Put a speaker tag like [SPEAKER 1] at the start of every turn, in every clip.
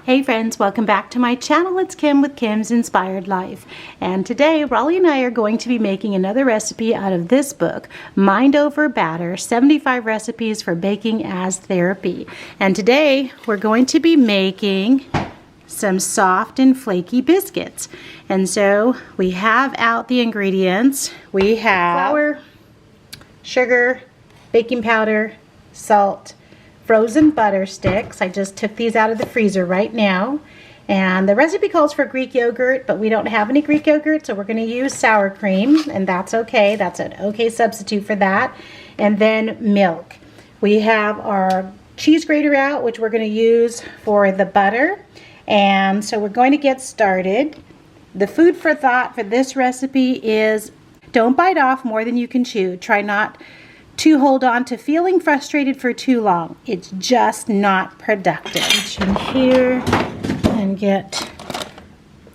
[SPEAKER 1] Hey friends, welcome back to my channel. It's Kim with Kim's Inspired Life. And today, Raleigh and I are going to be making another recipe out of this book, Mind Over Batter, 75 Recipes for Baking as Therapy. And today, we're going to be making some soft and flaky biscuits. And so, we have out the ingredients. We have flour, sugar, baking powder, salt, frozen butter sticks. I just took these out of the freezer right now. And the recipe calls for Greek yogurt, but we don't have any Greek yogurt, so we're going to use sour cream, and that's okay. That's an okay substitute for that. And then milk. We have our cheese grater out, which we're going to use for the butter. And so we're going to get started. The food for thought for this recipe is don't bite off more than you can chew. Try not to hold on to feeling frustrated for too long. It's just not productive. Reach in here and get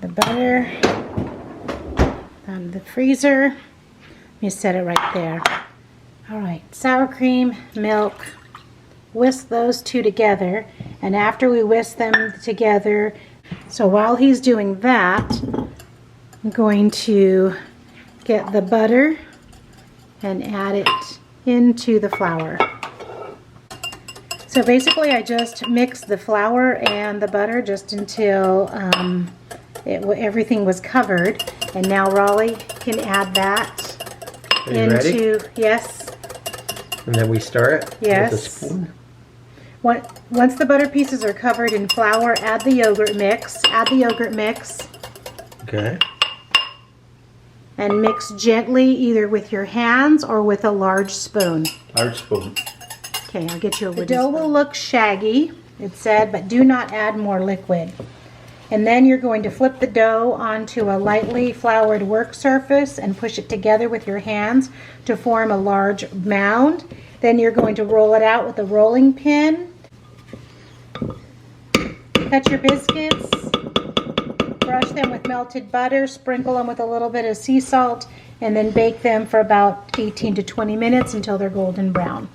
[SPEAKER 1] the butter out of the freezer. Let me set it right there. All right, sour cream, milk, whisk those two together. And after we whisk them together, so while he's doing that, I'm going to get the butter and add it into the flour. So basically I just mixed the flour and the butter just until everything was covered, and now Raleigh can add that into, ready? Yes.
[SPEAKER 2] And then we stir it
[SPEAKER 1] yes.
[SPEAKER 2] with a spoon.
[SPEAKER 1] Once the butter pieces are covered in flour, add the yogurt mix. Add the yogurt mix.
[SPEAKER 2] Okay.
[SPEAKER 1] And mix gently either with your hands or with a large spoon.
[SPEAKER 2] Large spoon.
[SPEAKER 1] Okay, I'll get you a wooden spoon. The dough will look shaggy, it said, but do not add more liquid. And then you're going to flip the dough onto a lightly floured work surface and push it together with your hands to form a large mound. Then you're going to roll it out with a rolling pin. Cut your biscuits. Brush them with melted butter, sprinkle them with a little bit of sea salt, and then bake them for about 18 to 20 minutes until they're golden brown.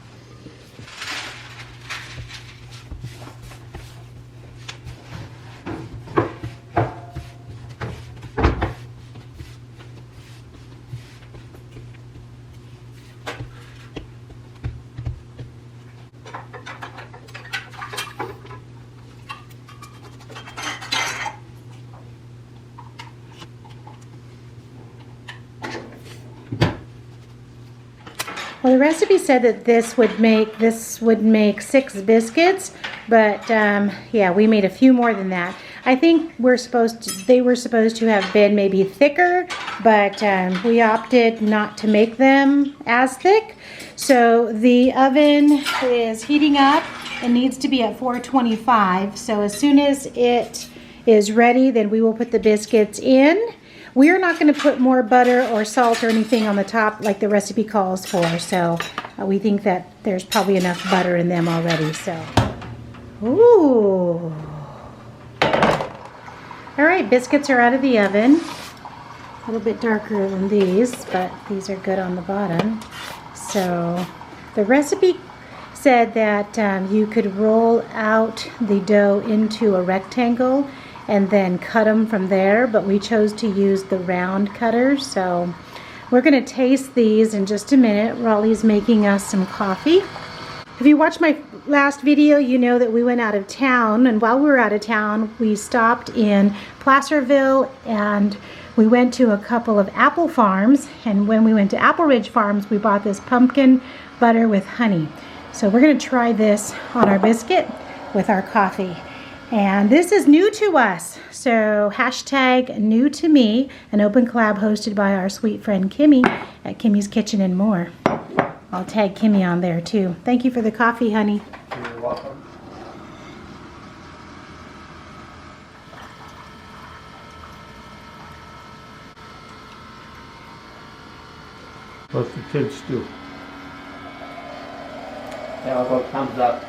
[SPEAKER 1] Well, the recipe said that this would make 6 biscuits, but yeah, we made a few more than that. I think they were supposed to have been maybe thicker, but we opted not to make them as thick. So the oven is heating up. It needs to be at 425. So as soon as it is ready, then we will put the biscuits in. We are not going to put more butter or salt or anything on the top like the recipe calls for, so we think that there's probably enough butter in them already. So, ooh. All right, biscuits are out of the oven. A little bit darker than these, but these are good on the bottom. So, the recipe said that you could roll out the dough into a rectangle and then cut them from there, but we chose to use the round cutters. So we're gonna taste these in just a minute. Raleigh's making us some coffee. If you watched my last video, you know that we went out of town, and while we were out of town, we stopped in Placerville and we went to a couple of apple farms, and when we went to Apple Ridge Farms, we bought this pumpkin butter with honey. So we're gonna try this on our biscuit with our coffee. And this is new to us, so hashtag new to me, an open collab hosted by our sweet friend Kimmy at Kimmy's Kitchen and More. I'll tag Kimmy on there too. Thank you for the coffee, honey.
[SPEAKER 2] You're welcome. What's the kids do?
[SPEAKER 3] Yeah, I'll go thumbs up.